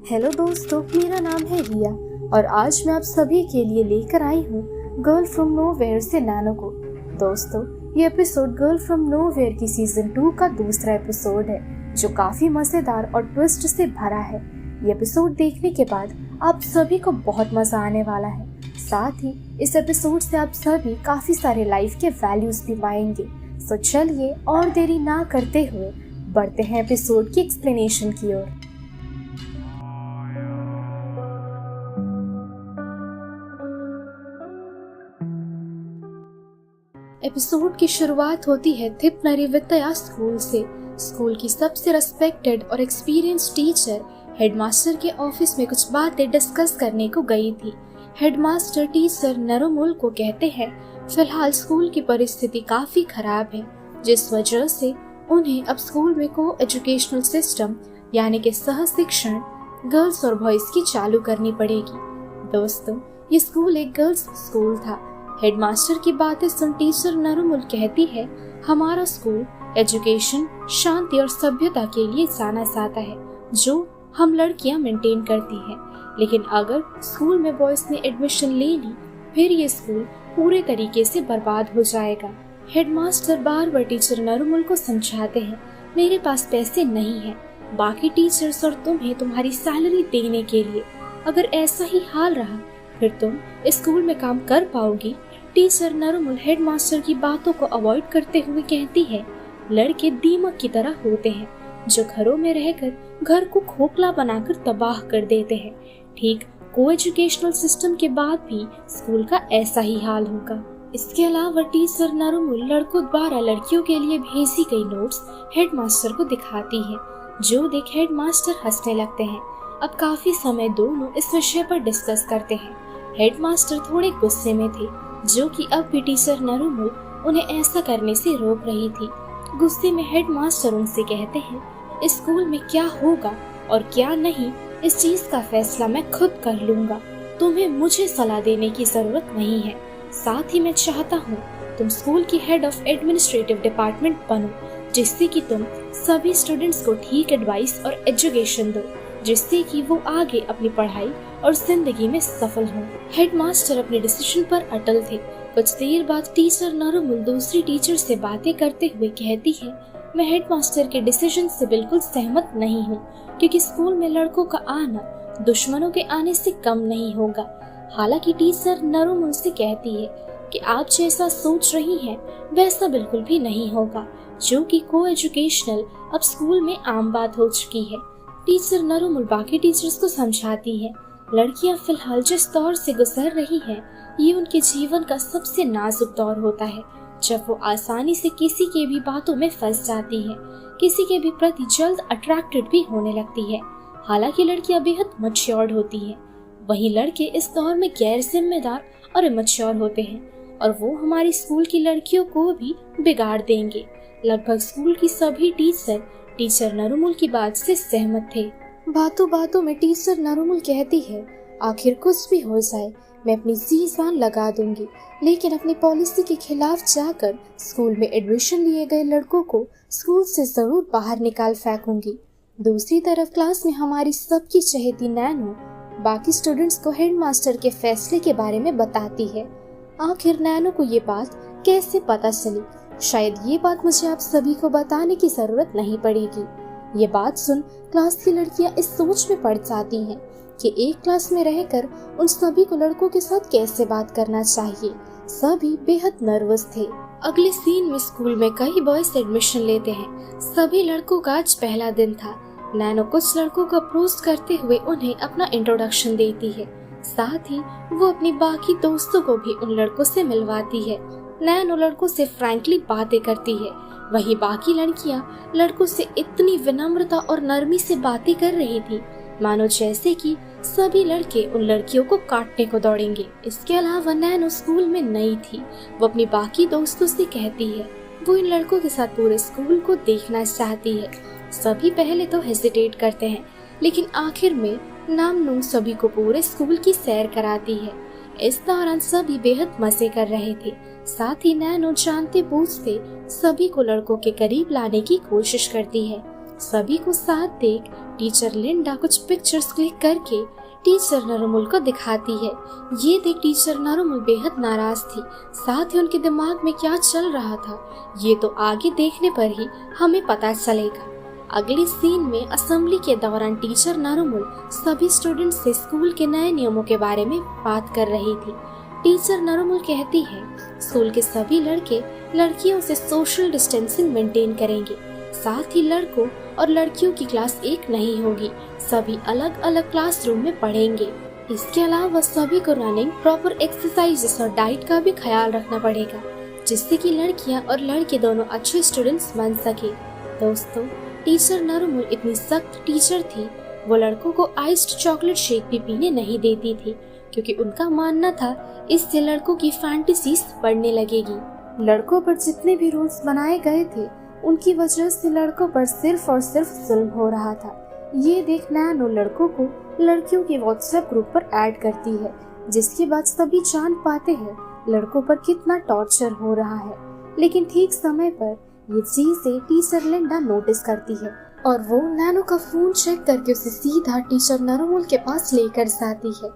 Hello दोस्तों, मेरा नाम है रिया और आज मैं आप सभी के लिए लेकर आई हूँ गर्ल फ्रॉम नोवेयर से नैनो को। दोस्तों, ये एपिसोड गर्ल फ्रॉम नोवेयर की सीजन 2 का दूसरा एपिसोड है जो काफी मजेदार और ट्विस्ट से भरा है। ये एपिसोड देखने के बाद आप सभी को बहुत मजा आने वाला है। साथ ही इस एपिसोड से आप सभी काफी सारे लाइफ के वैल्यूज भी पाएंगे। तो चलिए और देरी ना करते हुए बढ़ते हैं एपिसोड की एक्सप्लेनेशन की ओर। एपिसोड की शुरुआत होती है थिपनरी विद्या स्कूल से। स्कूल की सबसे रिस्पेक्टेड और एक्सपीरियंस टीचर हेडमास्टर के ऑफिस में कुछ बातें डिस्कस करने को गई थी। हेडमास्टर टीचर नरुमुल को कहते हैं फिलहाल स्कूल की परिस्थिति काफी खराब है, जिस वजह से उन्हें अब स्कूल में को एजुकेशनल सिस्टम यानी कि सह शिक्षण गर्ल्स और बॉयज की चालू करनी पड़ेगी। दोस्तों, ये स्कूल एक गर्ल्स स्कूल था। हेडमास्टर की बातें सुन टीचर नरुमुल कहती है हमारा स्कूल एजुकेशन, शांति और सभ्यता के लिए जाना जाता है जो हम लड़कियां मेंटेन करती हैं। लेकिन अगर स्कूल में बॉयज ने एडमिशन ले ली फिर ये स्कूल पूरे तरीके से बर्बाद हो जाएगा। हेडमास्टर बार बार टीचर नरुमुल को समझाते हैं मेरे पास पैसे नहीं है बाकी टीचर्स और तुम्हें तुम्हारी सैलरी देने के लिए। अगर ऐसा ही हाल रहा फिर तुम स्कूल में काम कर पाओगी। टीचर नरुमुल हेडमास्टर की बातों को अवॉइड करते हुए कहती है लड़के दीमक की तरह होते हैं जो घरों में रहकर घर को खोखला बनाकर तबाह कर देते हैं। ठीक को एजुकेशनल सिस्टम के बाद भी स्कूल का ऐसा ही हाल होगा। इसके अलावा टीचर नरुमुल लड़कों द्वारा लड़कियों के लिए भेजी गई नोट्स हेडमास्टर को दिखाती है, जो देख हेडमास्टर हंसने लगते हैं। अब काफी समय दोनों इस विषय पर डिस्कस करते हैं। हेडमास्टर थोड़े गुस्से में थे, जो कि अब भी टीचर नरुमुल उन्हें ऐसा करने से रोक रही थी। गुस्से में हेडमास्टर उनसे कहते हैं स्कूल में क्या होगा और क्या नहीं इस चीज का फैसला मैं खुद कर लूंगा। तुम्हें मुझे सलाह देने की जरूरत नहीं है। साथ ही मैं चाहता हूँ तुम स्कूल की हेड ऑफ एडमिनिस्ट्रेटिव डिपार्टमेंट बनो, जिससे कि तुम सभी स्टूडेंट्स को ठीक एडवाइस और एजुकेशन दो, जिससे कि वो आगे अपनी पढ़ाई और जिंदगी में सफल हों। हेडमास्टर अपने डिसीजन पर अटल थे। कुछ देर बाद टीचर नरुमुल दूसरी टीचर से बातें करते हुए कहती है मैं हेडमास्टर के डिसीजन से बिल्कुल सहमत नहीं हूँ, क्योंकि स्कूल में लड़कों का आना दुश्मनों के आने से कम नहीं होगा। हालांकि टीचर नरुमुल से कहती है कि आप जैसा सोच रही हैं वैसा बिल्कुल भी नहीं होगा, जो कि को एजुकेशनल अब स्कूल में आम बात हो चुकी है। टीचर नरुमुल बाकी टीचर्स को समझाती है लड़कियां फिलहाल जिस दौर से गुजर रही हैं, ये उनके जीवन का सबसे नाजुक दौर होता है, जब वो आसानी से किसी के भी बातों में फंस जाती हैं, किसी के भी प्रति जल्द अट्रैक्टेड भी होने लगती है। हालांकि लड़कियां बेहद मैच्योर्ड होती हैं, वहीं लड़के इस दौर में गैर जिम्मेदार और इमैच्योर होते हैं और वो हमारी स्कूल की लड़कियों को भी बिगाड़ देंगे। लगभग स्कूल की सभी टीचर नरुमुल की बात से सहमत थे। बातों बातों में टीचर नरुमुल कहती है आखिर कुछ भी हो जाए मैं अपनी जी जान लगा दूंगी, लेकिन अपनी पॉलिसी के खिलाफ जाकर स्कूल में एडमिशन लिए गए लड़कों को स्कूल से जरूर बाहर निकाल फेंकूंगी। दूसरी तरफ क्लास में हमारी सबकी चहेती नैनो बाकी स्टूडेंट्स को हेडमास्टर के फैसले के बारे में बताती है। आखिर नैनो को ये बात कैसे पता चली? शायद ये बात मुझे आप सभी को बताने की जरूरत नहीं पड़ेगी। ये बात सुन क्लास की लड़कियां इस सोच में पड़ जाती हैं कि एक क्लास में रहकर उन सभी को लड़कों के साथ कैसे बात करना चाहिए। सभी बेहद नर्वस थे। अगले सीन में स्कूल में कई बॉयज एडमिशन लेते हैं। सभी लड़कों का आज पहला दिन था। नैनो कुछ लड़कों को अप्रोच करते हुए उन्हें अपना इंट्रोडक्शन देती है, साथ ही वो अपनी बाकी दोस्तों को भी उन लड़कों से मिलवाती है। नैनो लड़कों से फ्रैंकली बातें करती है, वहीं बाकी लड़कियां लड़कों से इतनी विनम्रता और नरमी से बातें कर रही थी मानो जैसे कि सभी लड़के उन लड़कियों को काटने को दौड़ेंगे। इसके अलावा नैनो स्कूल में नई थी। वो अपनी बाकी दोस्तों से कहती है वो इन लड़कों के साथ पूरे स्कूल को देखना चाहती है। सभी पहले तो हेजिटेट करते हैं, लेकिन आखिर में नामनूम सभी को पूरे स्कूल की सैर कराती है। इस दौरान सभी बेहद मजे कर रहे थे। साथ ही नैनो जानते बूझते सभी को लड़कों के करीब लाने की कोशिश करती है। सभी को साथ देख टीचर लिंडा कुछ पिक्चर्स क्लिक करके टीचर नरुमुल को दिखाती है। ये देख टीचर नरुमुल बेहद नाराज थी। साथ ही उनके दिमाग में क्या चल रहा था ये तो आगे देखने पर ही हमें पता चलेगा। अगली सीन में असेंबली के दौरान टीचर नरुमुल सभी स्टूडेंट्स से स्कूल के नए नियमों के बारे में बात कर रही थी। टीचर नरुमुल कहती है स्कूल के सभी लड़के लड़कियों से सोशल डिस्टेंसिंग मेंटेन करेंगे। साथ ही लड़कों और लड़कियों की क्लास एक नहीं होगी, सभी अलग अलग क्लासरूम में पढ़ेंगे। इसके अलावा सभी को रनिंग, प्रॉपर एक्सरसाइजेस और डाइट का भी ख्याल रखना पड़ेगा, जिससे कि लड़कियां और लड़के दोनों अच्छे स्टूडेंट्स बन सके। दोस्तों, टीचर नरुमुल इतनी सख्त टीचर थी, वो लड़कों को आइस्ड चॉकलेट शेक भी पीने नहीं देती थी, क्योंकि उनका मानना था इससे लड़कों की फैंटेसीज बढ़ने लगेगी। लड़कों पर जितने भी रूल्स बनाए गए थे उनकी वजह से लड़कों पर सिर्फ और सिर्फ जुल्म हो रहा था। ये देख नैनो लड़कों को लड़कियों के व्हाट्सएप ग्रुप पर ऐड करती है, जिसके बाद सभी जान पाते हैं लड़कों पर कितना टॉर्चर हो रहा है। लेकिन ठीक समय पर ये चीजें टीचर लिंडा नोटिस करती है और वो नैनो का फोन चेक करके उसे सीधा टीचर नरुमुल के पास लेकर जाती है।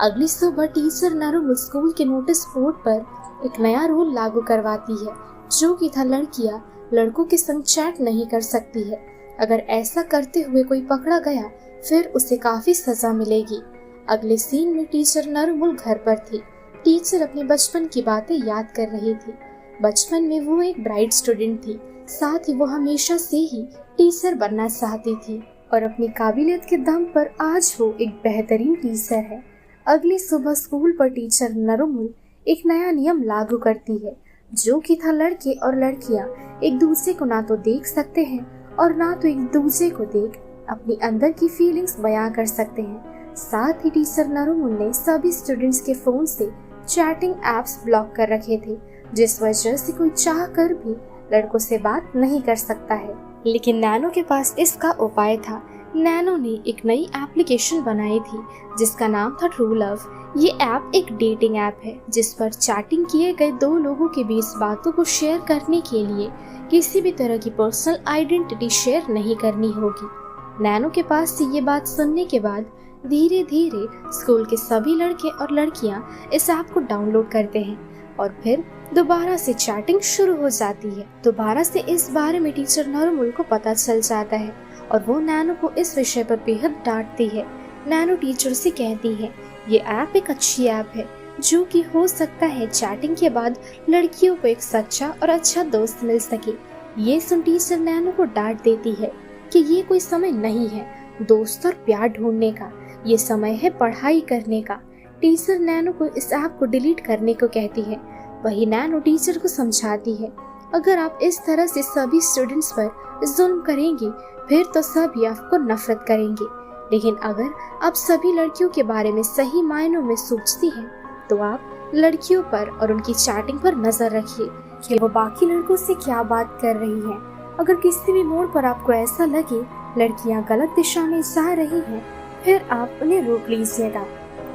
अगली सुबह टीचर नरुमुल स्कूल के नोटिस बोर्ड पर एक नया रूल लागू करवाती है, जो कि था लड़कियां लड़कों के संग चैट नहीं कर सकती है। अगर ऐसा करते हुए कोई पकड़ा गया फिर उसे काफी सजा मिलेगी। अगले सीन में टीचर नरुमुल घर पर थी। टीचर अपने बचपन की बातें याद कर रही थी। बचपन में वो एक ब्राइट स्टूडेंट थी, साथ ही वो हमेशा से ही टीचर बनना चाहती थी और अपनी काबिलियत के दम पर आज वो एक बेहतरीन टीचर है। अगली सुबह स्कूल पर टीचर नरुमुल एक नया नियम लागू करती है, जो कि था लड़के और लड़कियां एक दूसरे को ना तो देख सकते हैं और ना तो एक दूसरे को देख अपनी अंदर की फीलिंग्स बयां कर सकते हैं। साथ ही टीचर नरुमुल ने सभी स्टूडेंट्स के फोन से चैटिंग एप्स ब्लॉक कर रखे थे, जिस वजह से कोई चाह कर भी लड़कों से बात नहीं कर सकता है। लेकिन नैनो के पास इसका उपाय था। नैनो ने एक नई एप्लीकेशन बनाई थी जिसका नाम था ट्रू लव। ये ऐप एक डेटिंग ऐप है जिस पर चैटिंग किए गए दो लोगों के बीच बातों को शेयर करने के लिए किसी भी तरह की पर्सनल आइडेंटिटी शेयर नहीं करनी होगी। नैनो के पास से ये बात सुनने के बाद धीरे धीरे स्कूल के सभी लड़के और लड़कियां इस ऐप को डाउनलोड करते हैं और फिर दोबारा से चैटिंग शुरू हो जाती है। दोबारा से इस बारे में टीचर नरुमुल को पता चल जाता है और वो नैनो को इस विषय पर बेहद डांटती है। नैनो टीचर से कहती है ये ऐप एक अच्छी ऐप है जो कि हो सकता है चैटिंग के बाद लड़कियों को एक सच्चा और अच्छा दोस्त मिल सके। ये सुन टीचर नैनो को डांट देती है कि ये कोई समय नहीं है दोस्त और प्यार ढूंढने का, ये समय है पढ़ाई करने का। टीचर नैनो को इस ऐप को डिलीट करने को कहती है। वही नैनो टीचर को समझाती है अगर आप इस तरह से सभी स्टूडेंट्स पर जुल्म करेंगे फिर तो सभी आपको नफरत करेंगे, लेकिन अगर आप सभी लड़कियों के बारे में सही मायनों में सोचती हैं तो आप लड़कियों पर और उनकी चैटिंग पर नजर रखिए कि वो बाकी लड़कों से क्या बात कर रही हैं। अगर किसी भी मोड़ पर आपको ऐसा लगे लड़कियां गलत दिशा में जा रही हैं फिर आप उन्हें रोक लीजिएगा।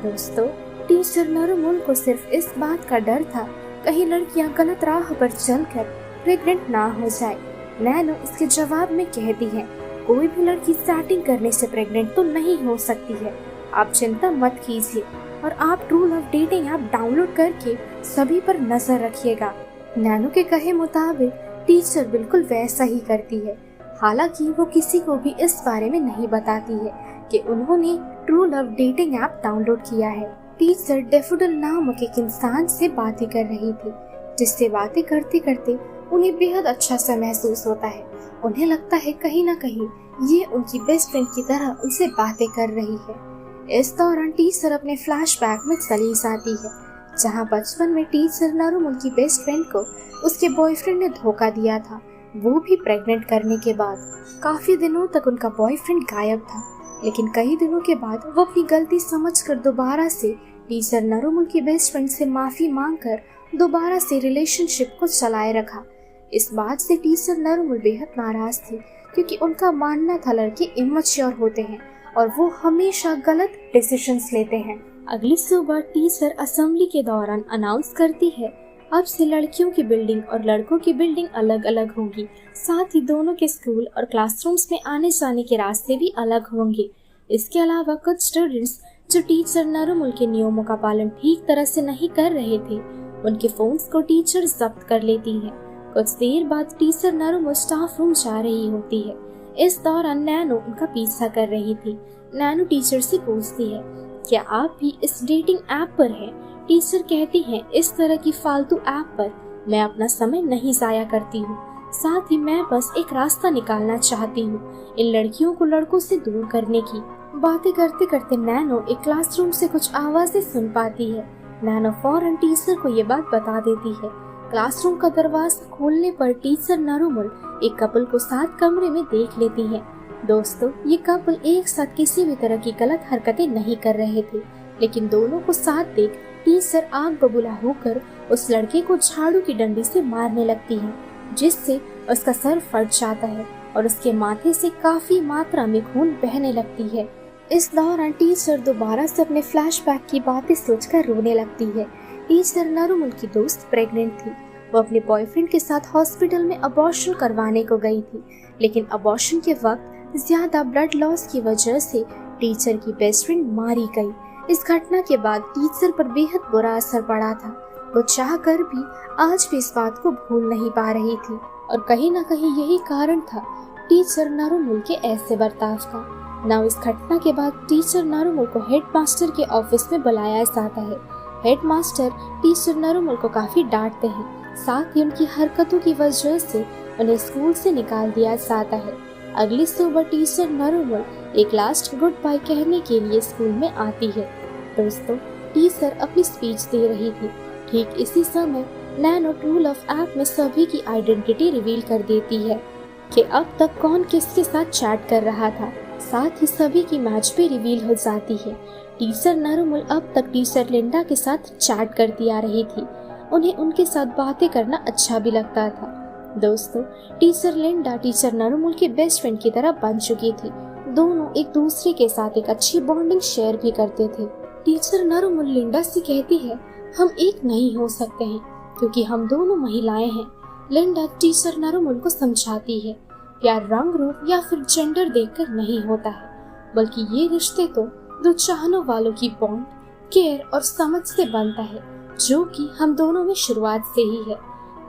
दोस्तों, टीचर नरुमुल को सिर्फ इस बात का डर था कहीं लड़कियां गलत राह पर चलकर प्रेग्नेंट ना हो जाए। नैनो इसके जवाब में कहती है कोई भी लड़की चैटिंग करने से प्रेग्नेंट तो नहीं हो सकती है, आप चिंता मत कीजिए और आप true love dating app download करके सभी पर नजर रखिएगा। नैनो के कहे मुताबिक टीचर बिल्कुल वैसा ही करती है। हालांकि वो किसी को भी इस बारे में नहीं बताती है कि उन्होंने true love dating app download किया है। टीचर डैफोडिल नामक एक इंसान से बातें कर रही थी, जिससे बातें करते करते उन्हें बेहद अच्छा सा महसूस होता है। उन्हें लगता है कहीं ना कहीं ये उनकी बेस्ट फ्रेंड की तरह उनसे बातें कर रही है। इस दौरान टीचर अपने फ्लैशबैक में चली जाती है, जहां बचपन में टीचर नरुमुल की बेस्ट फ्रेंड को उसके बॉयफ्रेंड ने धोखा दिया था, वो भी प्रेग्नेंट करने के बाद। काफी दिनों तक उनका बॉयफ्रेंड गायब था, लेकिन कई दिनों के बाद वो अपनी गलती समझकर दोबारा से टीचर नरुमुल की बेस्ट फ्रेंड से माफी मांगकर दोबारा से रिलेशनशिप को चलाए रखा। इस बात से टीचर नरुमुल बेहद नाराज थी, क्योंकि उनका मानना था लड़के इमैच्योर होते हैं और वो हमेशा गलत डिसीजंस लेते हैं। अगली सुबह टीचर असेंबली के दौरान अनाउंस करती है अब से लड़कियों की बिल्डिंग और लड़कों की बिल्डिंग अलग अलग होंगी। साथ ही दोनों के स्कूल और क्लासरूम्स में आने जाने के रास्ते भी अलग होंगे। इसके अलावा कुछ स्टूडेंट्स जो टीचर नरुमुल के नियमों का पालन ठीक तरह से नहीं कर रहे थे, उनके फोन्स को टीचर जब्त कर लेती है। कुछ देर बाद टीचर नरुमुल स्टाफ रूम जा रही होती है। इस दौरान नैनो उनका पीछा कर रही थी। नैनो टीचर से पूछती है, क्या आप भी इस डेटिंग ऐप पर हैं? टीचर कहती है, इस तरह की फालतू ऐप पर मैं अपना समय नहीं जाया करती हूँ। साथ ही मैं बस एक रास्ता निकालना चाहती हूँ इन लड़कियों को लड़कों से दूर करने की। बातें करते करते नैनो एक क्लासरूम से कुछ आवाजें सुन पाती है। नैनो फौरन टीचर को ये बात बता देती है। क्लासरूम का दरवाजा खोलने पर टीचर नरुमुल एक कपल को साथ कमरे में देख लेती है। दोस्तों, ये कपल एक साथ किसी भी तरह की गलत हरकतें नहीं कर रहे थे, लेकिन दोनों को साथ देख टीचर आग बबूला होकर उस लड़के को झाड़ू की डंडी से मारने लगती है, जिससे उसका सर फट जाता है और उसके माथे से काफी मात्रा में खून बहने लगती है। इस दौरान टीचर दोबारा से अपने फ्लैशबैक की बातें सोचकर रोने लगती है। टीचर नरुमुल की दोस्त प्रेग्नेंट थी। वो अपने बॉयफ्रेंड के साथ हॉस्पिटल में अबॉर्शन करवाने को गई थी, लेकिन अबॉर्शन के वक्त ज्यादा ब्लड लॉस की वजह से टीचर की बेस्ट फ्रेंड मारी गई। इस घटना के बाद टीचर पर बेहद बुरा असर पड़ा था। वो चाहकर भी आज भी इस बात को भूल नहीं पा रही थी और कहीं न कहीं यही कारण था टीचर नरुमुल के ऐसे बर्ताव का। ना इस घटना के बाद टीचर नरुमुल को हेडमास्टर के ऑफिस में बुलाया जाता है। हेडमास्टर टीचर नरुमुल को काफी डांटते हैं। साथ ही उनकी हरकतों की वजह से उन्हें स्कूल से निकाल दिया जाता है। अगली सुबह टीचर नरुमुल एक लास्ट गुड बाय कहने के लिए स्कूल में आती है। दोस्तों, टीचर अपनी स्पीच दे रही थी। ठीक इसी समय नैनो ट्रू लव ऐप में सभी की आइडेंटिटी रिवील कर देती है कि अब तक कौन किसके साथ चैट कर रहा था। साथ ही सभी की मैच भी रिवील हो जाती है। टीचर नरुमुल अब तक टीचर लिंडा के साथ चैट करती आ रही थी। उन्हें उनके साथ बातें करना अच्छा भी लगता था। दोस्तों, टीचर लिंडा टीचर नरुमुल की बेस्ट फ्रेंड की तरह बन चुकी थी। दोनों एक दूसरे के साथ एक अच्छी बॉन्डिंग शेयर भी करते थे। टीचर नरुमुल लिंडा से कहती है, हम एक नहीं हो सकते हैं क्योंकि हम दोनों महिलाएं हैं। लिंडा टीचर नरुमुल को समझाती है, प्यार रंग रूप या फिर जेंडर देखकर नहीं होता है, बल्कि ये रिश्ते तो दो चाहने वालों की बॉन्ड, केयर और समझ से बनता है, जो कि हम दोनों में शुरुआत से ही है।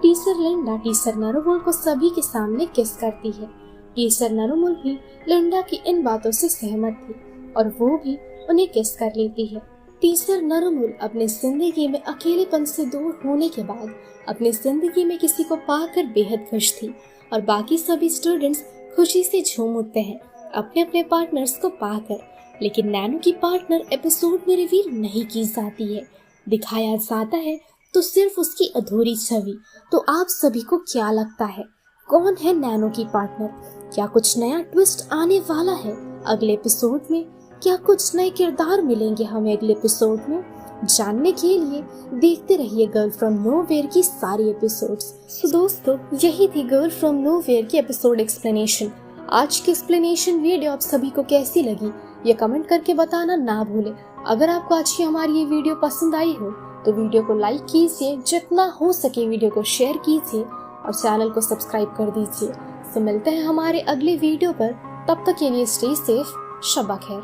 टीचर लिंडा टीचर नरुमुल को सभी के सामने किस करती है। टीचर नरुमुल भी लिंडा की इन बातों से सहमत थी और वो भी उन्हें किस कर लेती है। टीचर नरुमुल अपने जिंदगी में अकेलेपन से दूर होने के बाद अपनी जिंदगी में किसी को पाकर बेहद खुश थी और बाकी सभी स्टूडेंट्स खुशी से झूम उठते हैं अपने अपने पार्टनर्स को पाकर। लेकिन नैनो की पार्टनर एपिसोड में रिवील नहीं की जाती है, दिखाया जाता है तो सिर्फ उसकी अधूरी छवि। तो आप सभी को क्या लगता है, कौन है नैनो की पार्टनर? क्या कुछ नया ट्विस्ट आने वाला है अगले एपिसोड में? क्या कुछ नए किरदार मिलेंगे हमें अगले एपिसोड में? जानने के लिए देखते रहिए गर्ल फ्रॉम नोवेयर की सारी एपिसोड्स। तो दोस्तों, यही थी गर्ल फ्रॉम नोवेयर की एपिसोड एक्सप्लेनेशन। आज की एक्सप्लेनेशन वीडियो आप सभी को कैसी लगी ये कमेंट करके बताना ना भूले। अगर आपको आज की हमारी ये वीडियो पसंद आई हो तो वीडियो को लाइक कीजिए, जितना हो सके वीडियो को शेयर कीजिए और चैनल को सब्सक्राइब कर दीजिए। तो मिलते हैं हमारे अगले वीडियो पर, तब तक के लिए स्टे सेफ, शब्बा खैर।